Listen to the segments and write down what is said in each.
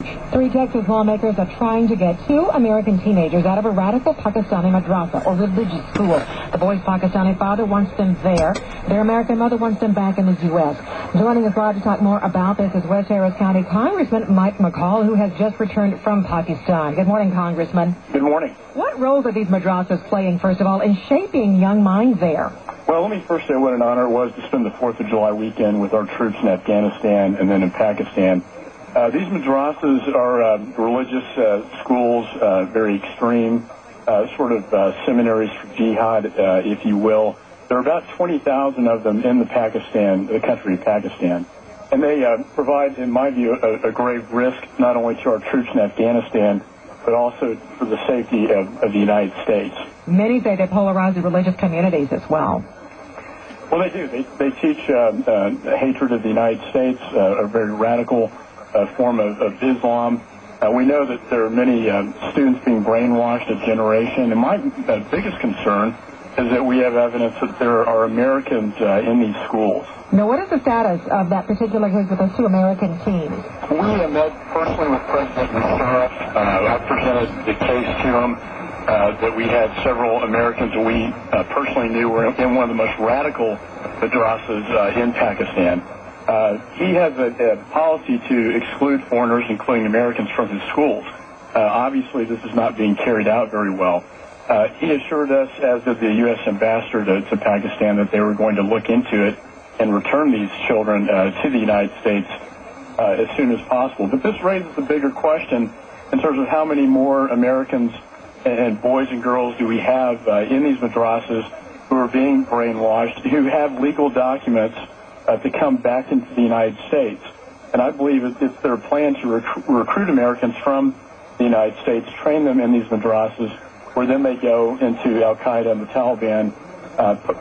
Three Texas lawmakers are trying to get two American teenagers out of a radical Pakistani Madrassa, or religious school. The boy's Pakistani father wants them there. Their American mother wants them back in the U.S. Joining us live to talk more about this is West Harris County Congressman Mike McCaul, who has just returned from Pakistan. Good morning, Congressman. Good morning. What roles are these madrassas playing, first of all, in shaping young minds there? Well, let me first say what an honor it was to spend the 4th of July weekend with our troops in Afghanistan and then in Pakistan. These madrassas are religious schools, very extreme, sort of seminaries for jihad, if you will. There are about 20,000 of them in the country of Pakistan. And they provide, in my view, a grave risk not only to our troops in Afghanistan, but also for the safety of the United States. Many say they polarize the religious communities as well. Well, they do. They teach hatred of the United States, a very radical form of Islam. We know that there are many students being brainwashed a generation, and my biggest concern is that we have evidence that there are Americans in these schools. Now, what is the status of that particular case with those two American teens? We met personally with President Madrassa. I presented the case to him that we had several Americans that we personally knew were in one of the most radical madrassas in Pakistan. He has a policy to exclude foreigners, including Americans, from his schools. Obviously, this is not being carried out very well. He assured us, as did the U.S. ambassador to Pakistan, that they were going to look into it and return these children to the United States as soon as possible. But this raises the bigger question in terms of how many more Americans and boys and girls do we have in these madrassas who are being brainwashed, who have legal documents to come back into the United States. And I believe it's their plan to recruit Americans from the United States, train them in these madrassas, where then they go into Al-Qaeda and the Taliban,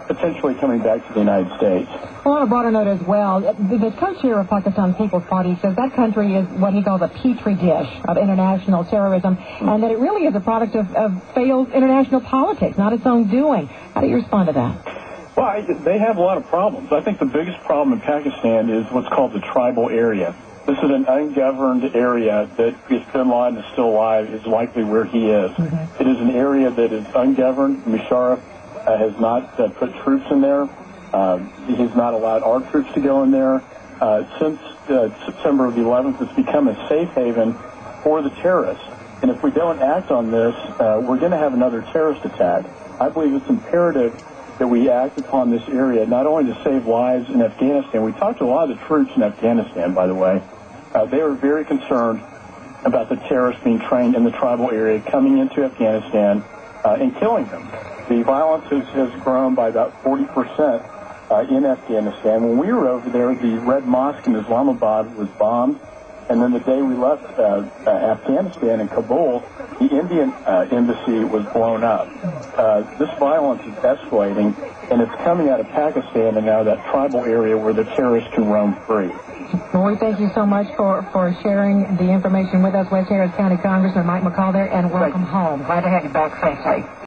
potentially coming back to the United States. Well, on a broader note as well, the co-chair of Pakistan People's Party says that country is what he calls a petri dish of international terrorism, and that it really is a product of failed international politics, not its own doing. How do you respond to that? Well, they have a lot of problems. I think the biggest problem in Pakistan is what's called the tribal area. This is an ungoverned area that, if bin Laden is still alive, is likely where he is. Mm-hmm. It is an area that is ungoverned. Musharraf has not put troops in there. He has not allowed our troops to go in there. Since September of the 11th, it's become a safe haven for the terrorists. And if we don't act on this, we're going to have another terrorist attack. I believe it's imperative that we act upon this area, not only to save lives in Afghanistan. We talked to a lot of the troops in Afghanistan, by the way. They are very concerned about the terrorists being trained in the tribal area, coming into Afghanistan and killing them. The violence has grown by about 40% in Afghanistan. When we were over there, the Red Mosque in Islamabad was bombed. And then the day we left Afghanistan in Kabul, the Indian embassy was blown up. This violence is escalating, and it's coming out of Pakistan and now that tribal area where the terrorists can roam free. Well, we thank you so much for sharing the information with us, West Harris County Congressman Mike McCaul there, and welcome home. Glad to have you back safely.